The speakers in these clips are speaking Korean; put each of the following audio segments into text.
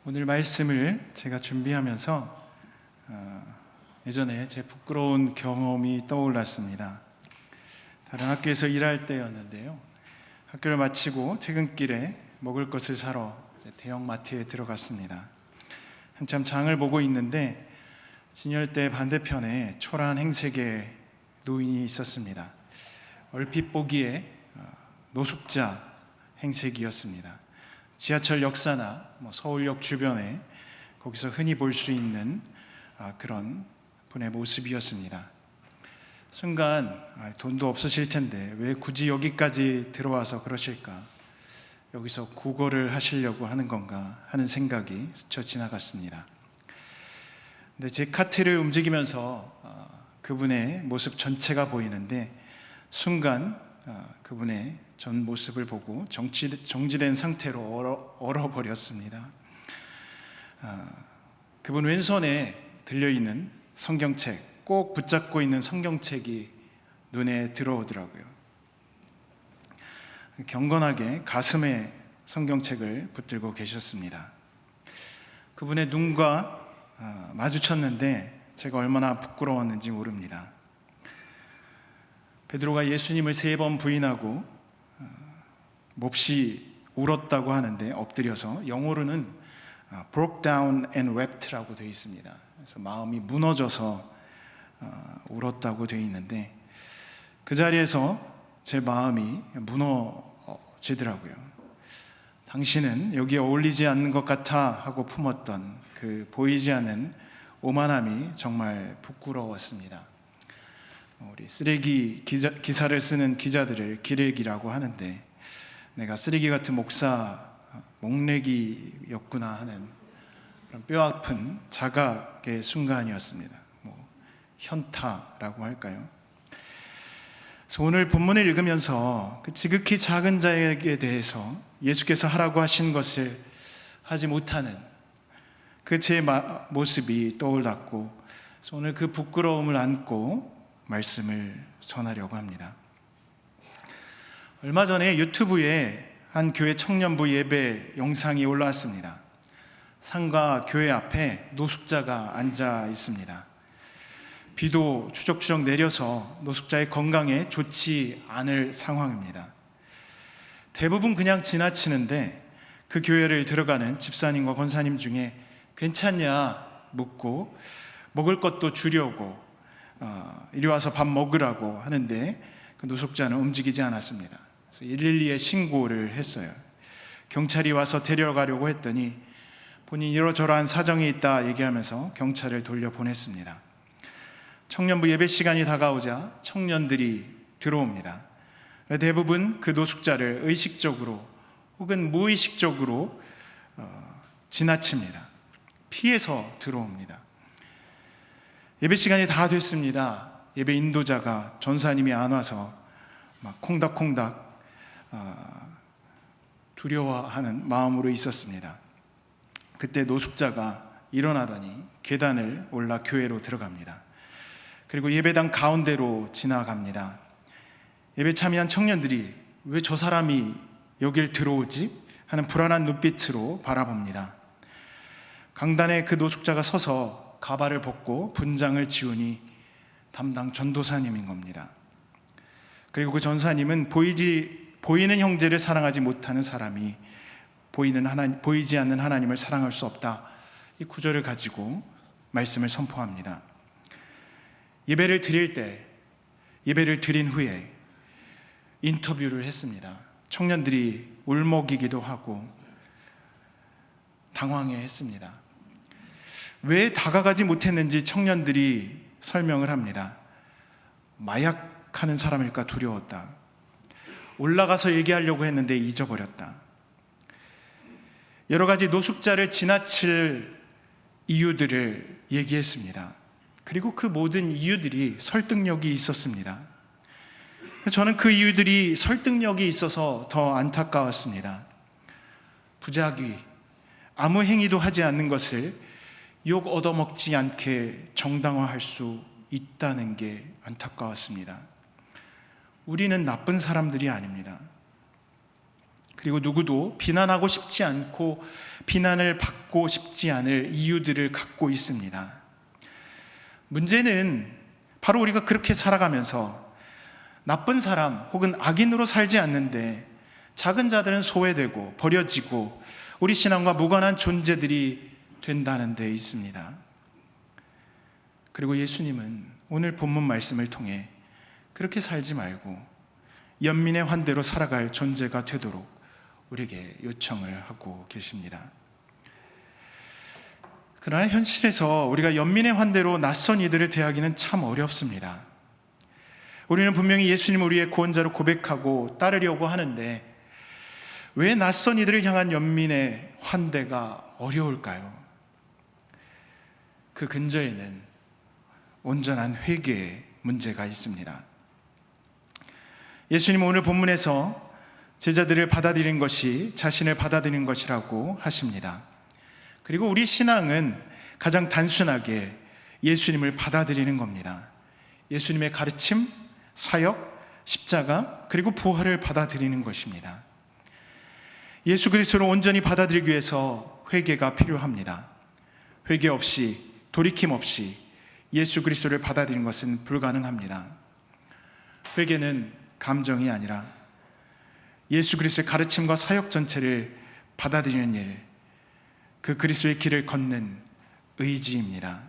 오늘 말씀을 제가 준비하면서 예전에 제 부끄러운 경험이 떠올랐습니다. 다른 학교에서 일할 때였는데요. 학교를 마치고 퇴근길에 먹을 것을 사러 대형 마트에 들어갔습니다. 한참 장을 보고 있는데 진열대 반대편에 초라한 행색의 노인이 있었습니다. 얼핏 보기에 노숙자 행색이었습니다. 지하철 역사나 서울역 주변에 거기서 흔히 볼 수 있는 그런 분의 모습이었습니다. 순간 돈도 없으실 텐데 왜 굳이 여기까지 들어와서 그러실까? 여기서 구걸을 하시려고 하는 건가 하는 생각이 스쳐 지나갔습니다. 근데 제 카트를 움직이면서 그분의 모습 전체가 보이는데 순간 그분의 전 모습을 보고 정지된 상태로 얼어버렸습니다. 그분 왼손에 들려있는 성경책, 꼭 붙잡고 있는 성경책이 눈에 들어오더라고요. 경건하게 가슴에 성경책을 붙들고 계셨습니다. 그분의 눈과 마주쳤는데 제가 얼마나 부끄러웠는지 모릅니다. 베드로가 예수님을 3번 부인하고 몹시 울었다고 하는데 엎드려서 영어로는 broke down and wept라고 되어 있습니다. 그래서 마음이 무너져서 울었다고 되어 있는데 그 자리에서 제 마음이 무너지더라고요. 당신은 여기에 어울리지 않는 것 같아 하고 품었던 그 보이지 않는 오만함이 정말 부끄러웠습니다. 우리 쓰레기 기사를 쓰는 기자들을 기레기라고 하는데 내가 쓰레기 같은 목내기였구나 하는 그런 뼈아픈 자각의 순간이었습니다. 현타라고 할까요? 그래서 오늘 본문을 읽으면서 그 지극히 작은 자에게 대해서 예수께서 하라고 하신 것을 하지 못하는 그 제 모습이 떠올랐고 그래서 오늘 그 부끄러움을 안고 말씀을 전하려고 합니다. 얼마 전에 유튜브에 한 교회 청년부 예배 영상이 올라왔습니다. 상가 교회 앞에 노숙자가 앉아 있습니다. 비도 추적추적 내려서 노숙자의 건강에 좋지 않을 상황입니다. 대부분 그냥 지나치는데 그 교회를 들어가는 집사님과 권사님 중에 괜찮냐 묻고 먹을 것도 주려고 이리 와서 밥 먹으라고 하는데 그 노숙자는 움직이지 않았습니다. 그래서 112에 신고를 했어요. 경찰이 와서 데려가려고 했더니 본인이 이러저러한 사정이 있다 얘기하면서 경찰을 돌려보냈습니다. 청년부 예배 시간이 다가오자 청년들이 들어옵니다. 대부분 그 노숙자를 의식적으로 혹은 무의식적으로 지나칩니다. 피해서 들어옵니다. 예배 시간이 다 됐습니다. 예배 인도자가 전사님이 안 와서 막 콩닥콩닥 두려워하는 마음으로 있었습니다. 그때 노숙자가 일어나더니 계단을 올라 교회로 들어갑니다. 그리고 예배당 가운데로 지나갑니다. 예배 참여한 청년들이 왜 저 사람이 여길 들어오지? 하는 불안한 눈빛으로 바라봅니다. 강단에 그 노숙자가 서서 가발을 벗고 분장을 지우니 담당 전도사님인 겁니다. 그리고 그 전사님은 보이는 형제를 사랑하지 못하는 사람이 보이지 않는 하나님을 사랑할 수 없다. 이 구절을 가지고 말씀을 선포합니다. 예배를 드린 후에 인터뷰를 했습니다. 청년들이 울먹이기도 하고 당황해했습니다. 왜 다가가지 못했는지 청년들이 설명을 합니다. 마약하는 사람일까 두려웠다. 올라가서 얘기하려고 했는데 잊어버렸다. 여러 가지 노숙자를 지나칠 이유들을 얘기했습니다. 그리고 그 모든 이유들이 설득력이 있었습니다. 저는 그 이유들이 설득력이 있어서 더 안타까웠습니다. 부작위, 아무 행위도 하지 않는 것을 욕 얻어먹지 않게 정당화할 수 있다는 게 안타까웠습니다. 우리는 나쁜 사람들이 아닙니다. 그리고 누구도 비난하고 싶지 않고 비난을 받고 싶지 않을 이유들을 갖고 있습니다. 문제는 바로 우리가 그렇게 살아가면서 나쁜 사람 혹은 악인으로 살지 않는데 작은 자들은 소외되고 버려지고 우리 신앙과 무관한 존재들이 된다는 데 있습니다. 그리고 예수님은 오늘 본문 말씀을 통해 그렇게 살지 말고 연민의 환대로 살아갈 존재가 되도록 우리에게 요청을 하고 계십니다. 그러나 현실에서 우리가 연민의 환대로 낯선 이들을 대하기는 참 어렵습니다. 우리는 분명히 예수님을 우리의 구원자로 고백하고 따르려고 하는데 왜 낯선 이들을 향한 연민의 환대가 어려울까요? 그 근저에는 온전한 회개의 문제가 있습니다. 예수님은 오늘 본문에서 제자들을 받아들인 것이 자신을 받아들인 것이라고 하십니다. 그리고 우리 신앙은 가장 단순하게 예수님을 받아들이는 겁니다. 예수님의 가르침, 사역, 십자가, 그리고 부활을 받아들이는 것입니다. 예수 그리스도를 온전히 받아들이기 위해서 회개가 필요합니다. 회개 없이, 돌이킴 없이 예수 그리스도를 받아들이는 것은 불가능합니다. 회개는 감정이 아니라 예수 그리스도의 가르침과 사역 전체를 받아들이는 일, 그 그리스도의 길을 걷는 의지입니다.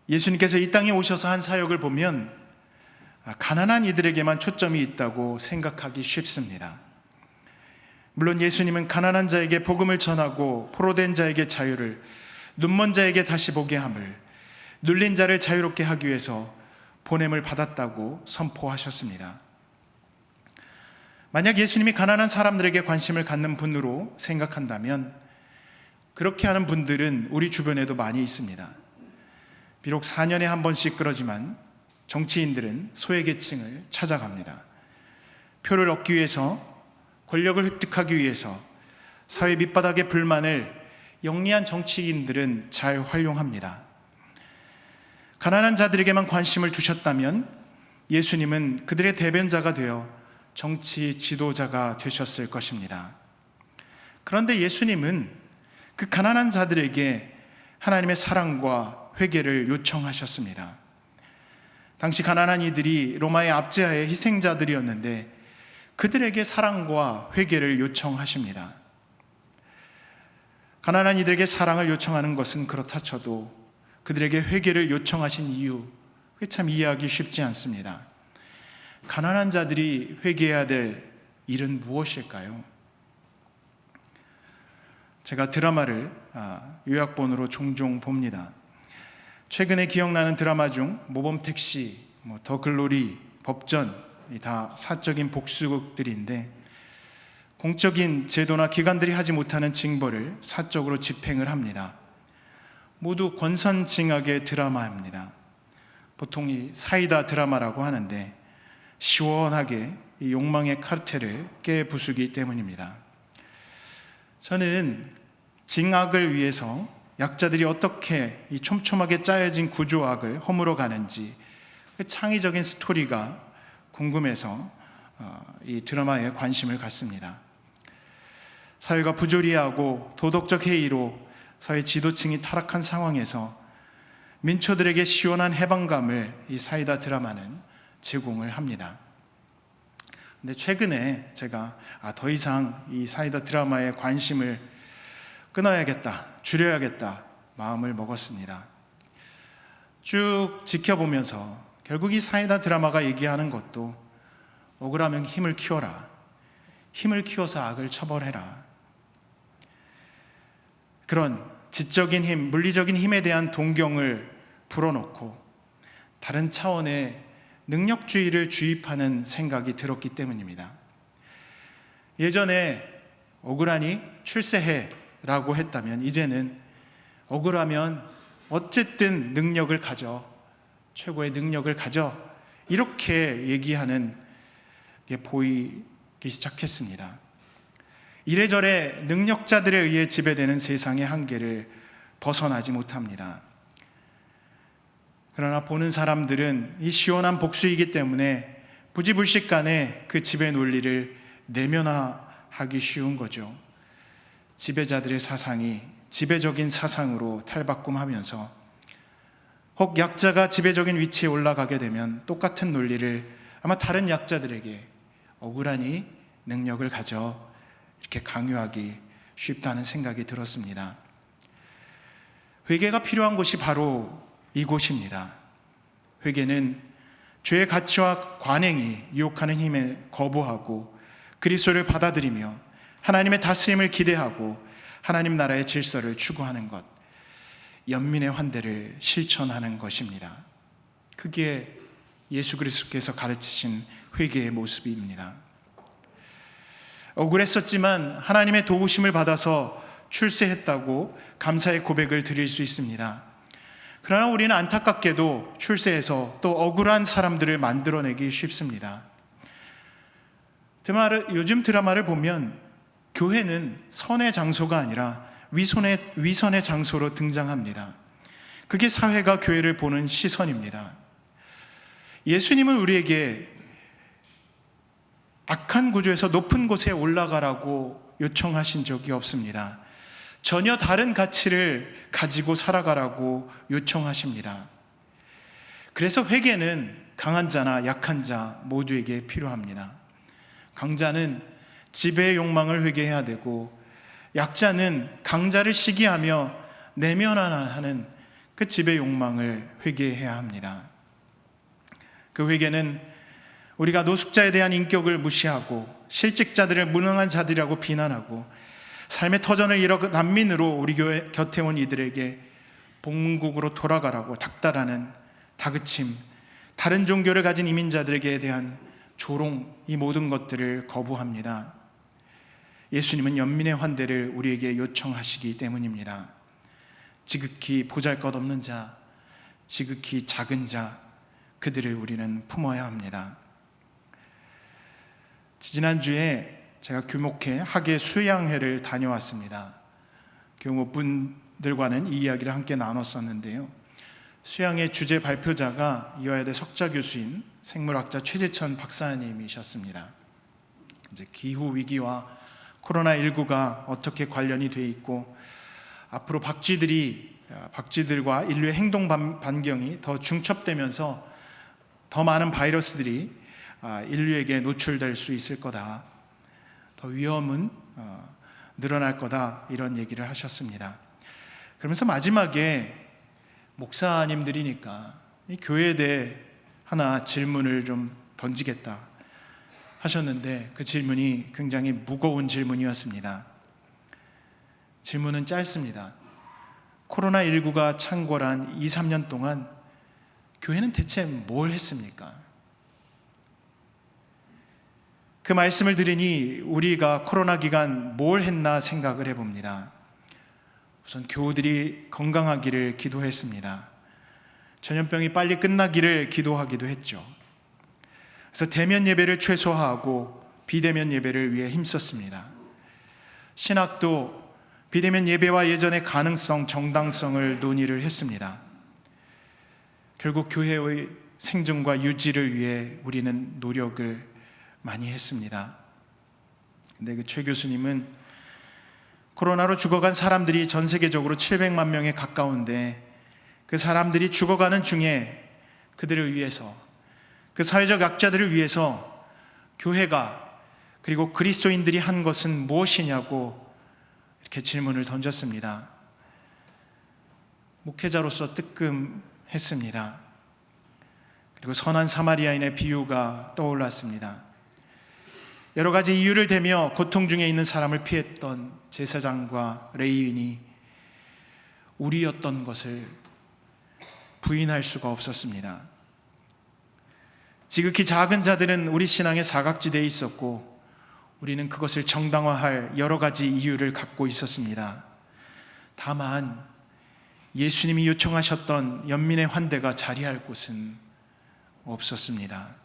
예수님께서 이 땅에 오셔서 한 사역을 보면 가난한 이들에게만 초점이 있다고 생각하기 쉽습니다. 물론 예수님은 가난한 자에게 복음을 전하고 포로된 자에게 자유를, 눈먼 자에게 다시 보게 함을, 눌린 자를 자유롭게 하기 위해서 보냄을 받았다고 선포하셨습니다. 만약 예수님이 가난한 사람들에게 관심을 갖는 분으로 생각한다면 그렇게 하는 분들은 우리 주변에도 많이 있습니다. 비록 4년에 한 번씩 그러지만 정치인들은 소외계층을 찾아갑니다. 표를 얻기 위해서, 권력을 획득하기 위해서 사회 밑바닥의 불만을 영리한 정치인들은 잘 활용합니다. 가난한 자들에게만 관심을 두셨다면 예수님은 그들의 대변자가 되어 정치 지도자가 되셨을 것입니다. 그런데 예수님은 그 가난한 자들에게 하나님의 사랑과 회개를 요청하셨습니다. 당시 가난한 이들이 로마의 압제하의 희생자들이었는데 그들에게 사랑과 회개를 요청하십니다. 가난한 이들에게 사랑을 요청하는 것은 그렇다 쳐도 그들에게 회개를 요청하신 이유, 그게 참 이해하기 쉽지 않습니다. 가난한 자들이 회개해야 될 일은 무엇일까요? 제가 드라마를 요약본으로 종종 봅니다. 최근에 기억나는 드라마 중 모범택시, 더 글로리, 법전, 다 사적인 복수극들인데 공적인 제도나 기관들이 하지 못하는 징벌을 사적으로 집행을 합니다. 모두 권선징악의 드라마입니다. 보통 이 사이다 드라마라고 하는데 시원하게 이 욕망의 카르텔을 깨부수기 때문입니다. 저는 징악을 위해서 약자들이 어떻게 이 촘촘하게 짜여진 구조악을 허물어 가는지 그 창의적인 스토리가 궁금해서 이 드라마에 관심을 갖습니다. 사회가 부조리하고 도덕적 해이로 사회 지도층이 타락한 상황에서 민초들에게 시원한 해방감을 이 사이다 드라마는 제공을 합니다. 근데 최근에 제가 더 이상 이 사이다 드라마에 관심을 끊어야겠다, 줄여야겠다 마음을 먹었습니다. 쭉 지켜보면서 결국 이 사이다 드라마가 얘기하는 것도 억울하면 힘을 키워라, 힘을 키워서 악을 처벌해라, 그런 지적인 힘, 물리적인 힘에 대한 동경을 불어넣고 다른 차원의 능력주의를 주입하는 생각이 들었기 때문입니다. 예전에 억울하니 출세해 라고 했다면 이제는 억울하면 어쨌든 능력을 가져, 최고의 능력을 가져, 이렇게 얘기하는 게 보이기 시작했습니다. 이래저래 능력자들에 의해 지배되는 세상의 한계를 벗어나지 못합니다. 그러나 보는 사람들은 이 시원한 복수이기 때문에 부지불식간에 그 지배 논리를 내면화하기 쉬운 거죠. 지배자들의 사상이 지배적인 사상으로 탈바꿈하면서 혹 약자가 지배적인 위치에 올라가게 되면 똑같은 논리를 아마 다른 약자들에게 억울하니 능력을 가져 이렇게 강요하기 쉽다는 생각이 들었습니다. 회개가 필요한 곳이 바로 이곳입니다. 회개는 죄의 가치와 관행이 유혹하는 힘을 거부하고 그리스도를 받아들이며 하나님의 다스림을 기대하고 하나님 나라의 질서를 추구하는 것, 연민의 환대를 실천하는 것입니다. 그게 예수 그리스도께서 가르치신 회개의 모습입니다. 억울했었지만 하나님의 도우심을 받아서 출세했다고 감사의 고백을 드릴 수 있습니다. 그러나 우리는 안타깝게도 출세해서 또 억울한 사람들을 만들어내기 쉽습니다. 요즘 드라마를 보면 교회는 선의 장소가 아니라 위선의 장소로 등장합니다. 그게 사회가 교회를 보는 시선입니다. 예수님은 우리에게 악한 구조에서 높은 곳에 올라가라고 요청하신 적이 없습니다. 전혀 다른 가치를 가지고 살아가라고 요청하십니다. 그래서 회개는 강한 자나 약한 자 모두에게 필요합니다. 강자는 지배의 욕망을 회개해야 되고 약자는 강자를 시기하며 내면화하는 그 지배의 욕망을 회개해야 합니다. 그 회개는 우리가 노숙자에 대한 인격을 무시하고 실직자들을 무능한 자들이라고 비난하고 삶의 터전을 잃어 난민으로 우리 교회 곁에 온 이들에게 본국으로 돌아가라고 닥달하는 다그침, 다른 종교를 가진 이민자들에게 대한 조롱, 이 모든 것들을 거부합니다. 예수님은 연민의 환대를 우리에게 요청하시기 때문입니다. 지극히 보잘것없는 자, 지극히 작은 자, 그들을 우리는 품어야 합니다. 지난주에 제가 교목회 학예 수양회를 다녀왔습니다. 교목분들과는 이 이야기를 함께 나눴었는데요. 수양회 주제 발표자가 이화여대 석좌 교수인 생물학자 최재천 박사님이셨습니다. 이제 기후 위기와 코로나19가 어떻게 관련이 돼 있고 앞으로 박쥐들과 인류의 행동 반경이 더 중첩되면서 더 많은 바이러스들이 인류에게 노출될 수 있을 거다. 더 위험은 늘어날 거다. 이런 얘기를 하셨습니다. 그러면서 마지막에 목사님들이니까 이 교회에 대해 하나 질문을 좀 던지겠다 하셨는데 그 질문이 굉장히 무거운 질문이었습니다. 질문은 짧습니다. 코로나19가 창궐한 2, 3년 동안 교회는 대체 뭘 했습니까? 그 말씀을 들으니 우리가 코로나 기간 뭘 했나 생각을 해봅니다. 우선 교우들이 건강하기를 기도했습니다. 전염병이 빨리 끝나기를 기도하기도 했죠. 그래서 대면 예배를 최소화하고 비대면 예배를 위해 힘썼습니다. 신학도 비대면 예배와 예전의 가능성, 정당성을 논의를 했습니다. 결국 교회의 생존과 유지를 위해 우리는 노력을 많이 했습니다. 근데 그 최 교수님은 코로나로 죽어간 사람들이 전 세계적으로 700만 명에 가까운데 그 사람들이 죽어가는 중에 그들을 위해서, 그 사회적 약자들을 위해서 교회가 그리고 그리스도인들이 한 것은 무엇이냐고 이렇게 질문을 던졌습니다. 목회자로서 뜨끔했습니다. 그리고 선한 사마리아인의 비유가 떠올랐습니다. 여러 가지 이유를 대며 고통 중에 있는 사람을 피했던 제사장과 레위인이 우리였던 것을 부인할 수가 없었습니다. 지극히 작은 자들은 우리 신앙의 사각지대에 있었고 우리는 그것을 정당화할 여러 가지 이유를 갖고 있었습니다. 다만 예수님이 요청하셨던 연민의 환대가 자리할 곳은 없었습니다.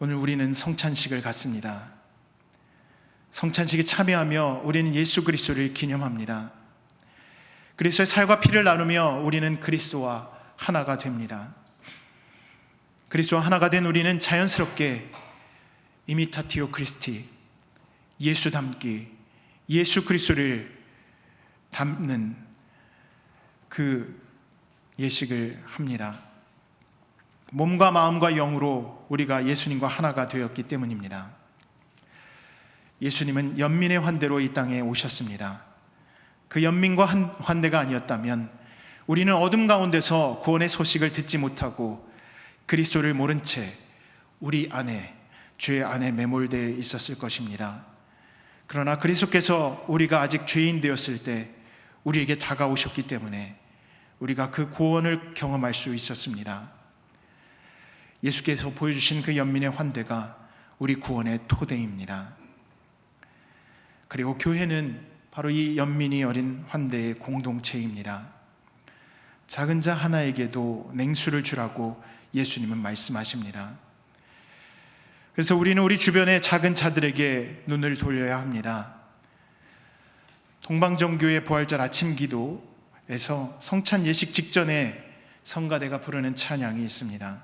오늘 우리는 성찬식을 갖습니다. 성찬식에 참여하며 우리는 예수 그리스도를 기념합니다. 그리스도의 살과 피를 나누며 우리는 그리스도와 하나가 됩니다. 그리스도와 하나가 된 우리는 자연스럽게 이미타티오 크리스티, 예수 닮기, 예수 그리스도를 닮는 그 예식을 합니다. 몸과 마음과 영으로 우리가 예수님과 하나가 되었기 때문입니다. 예수님은 연민의 환대로 이 땅에 오셨습니다. 그 연민과 환대가 아니었다면 우리는 어둠 가운데서 구원의 소식을 듣지 못하고 그리스도를 모른 채 우리 안에, 죄 안에 매몰되어 있었을 것입니다. 그러나 그리스도께서 우리가 아직 죄인 되었을 때 우리에게 다가오셨기 때문에 우리가 그 구원을 경험할 수 있었습니다. 예수께서 보여주신 그 연민의 환대가 우리 구원의 토대입니다. 그리고 교회는 바로 이 연민이 어린 환대의 공동체입니다. 작은 자 하나에게도 냉수를 주라고 예수님은 말씀하십니다. 그래서 우리는 우리 주변의 작은 자들에게 눈을 돌려야 합니다. 동방정교회 부활절 아침 기도에서 성찬 예식 직전에 성가대가 부르는 찬양이 있습니다.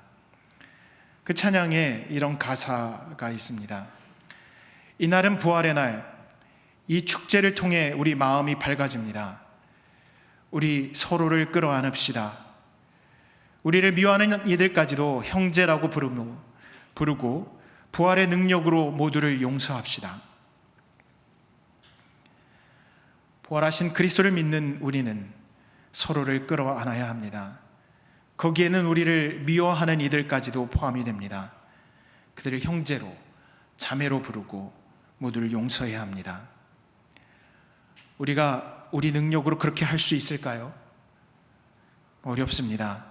그 찬양에 이런 가사가 있습니다. 이날은 부활의 날, 이 축제를 통해 우리 마음이 밝아집니다. 우리 서로를 끌어안읍시다. 우리를 미워하는 이들까지도 형제라고 부르고 부활의 능력으로 모두를 용서합시다. 부활하신 그리스도를 믿는 우리는 서로를 끌어안아야 합니다. 거기에는 우리를 미워하는 이들까지도 포함이 됩니다. 그들을 형제로, 자매로 부르고 모두를 용서해야 합니다. 우리가 우리 능력으로 그렇게 할 수 있을까요? 어렵습니다.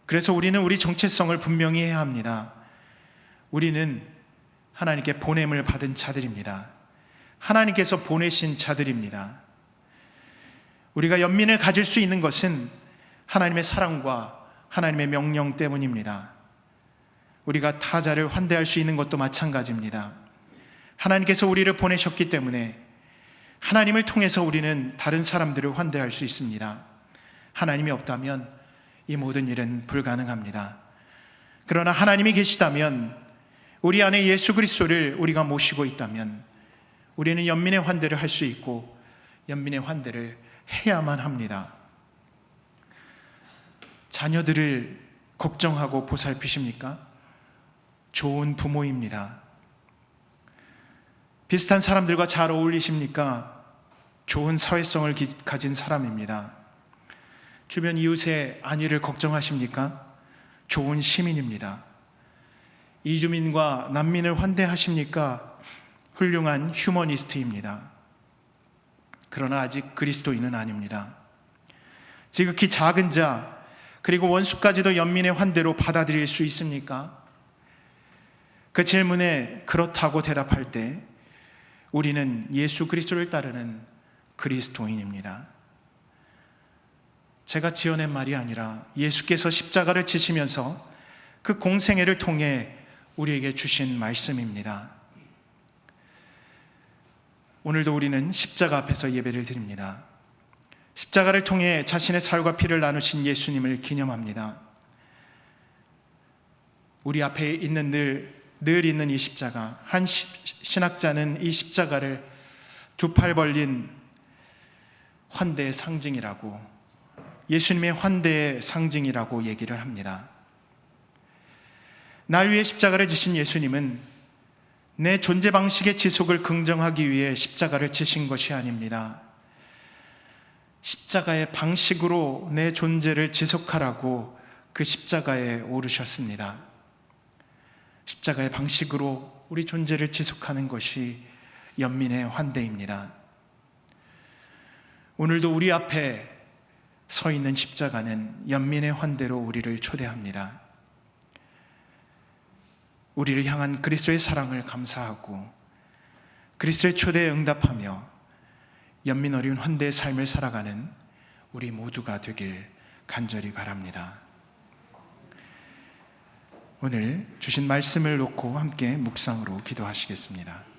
그래서 우리는 우리 정체성을 분명히 해야 합니다. 우리는 하나님께 보냄을 받은 자들입니다. 하나님께서 보내신 자들입니다. 우리가 연민을 가질 수 있는 것은 하나님의 사랑과 하나님의 명령 때문입니다. 우리가 타자를 환대할 수 있는 것도 마찬가지입니다. 하나님께서 우리를 보내셨기 때문에 하나님을 통해서 우리는 다른 사람들을 환대할 수 있습니다. 하나님이 없다면 이 모든 일은 불가능합니다. 그러나 하나님이 계시다면, 우리 안에 예수 그리스도를 우리가 모시고 있다면 우리는 연민의 환대를 할 수 있고 연민의 환대를 해야만 합니다. 자녀들을 걱정하고 보살피십니까? 좋은 부모입니다. 비슷한 사람들과 잘 어울리십니까? 좋은 사회성을 가진 사람입니다. 주변 이웃의 안위를 걱정하십니까? 좋은 시민입니다. 이주민과 난민을 환대하십니까? 훌륭한 휴머니스트입니다. 그러나 아직 그리스도인은 아닙니다. 지극히 작은 자, 그리고 원수까지도 연민의 환대로 받아들일 수 있습니까? 그 질문에 그렇다고 대답할 때 우리는 예수 그리스도를 따르는 그리스도인입니다. 제가 지어낸 말이 아니라 예수께서 십자가를 지시면서 그 공생애를 통해 우리에게 주신 말씀입니다. 오늘도 우리는 십자가 앞에서 예배를 드립니다. 십자가를 통해 자신의 살과 피를 나누신 예수님을 기념합니다. 우리 앞에 있는 늘 있는 이 십자가, 한 신학자는 이 십자가를 두 팔 벌린 환대의 상징이라고, 예수님의 환대의 상징이라고 얘기를 합니다. 날 위해 십자가를 지신 예수님은 내 존재 방식의 지속을 긍정하기 위해 십자가를 지신 것이 아닙니다. 십자가의 방식으로 내 존재를 지속하라고 그 십자가에 오르셨습니다. 십자가의 방식으로 우리 존재를 지속하는 것이 연민의 환대입니다. 오늘도 우리 앞에 서 있는 십자가는 연민의 환대로 우리를 초대합니다. 우리를 향한 그리스도의 사랑을 감사하고 그리스도의 초대에 응답하며 연민 어린 환대의 삶을 살아가는 우리 모두가 되길 간절히 바랍니다. 오늘 주신 말씀을 놓고 함께 묵상으로 기도하시겠습니다.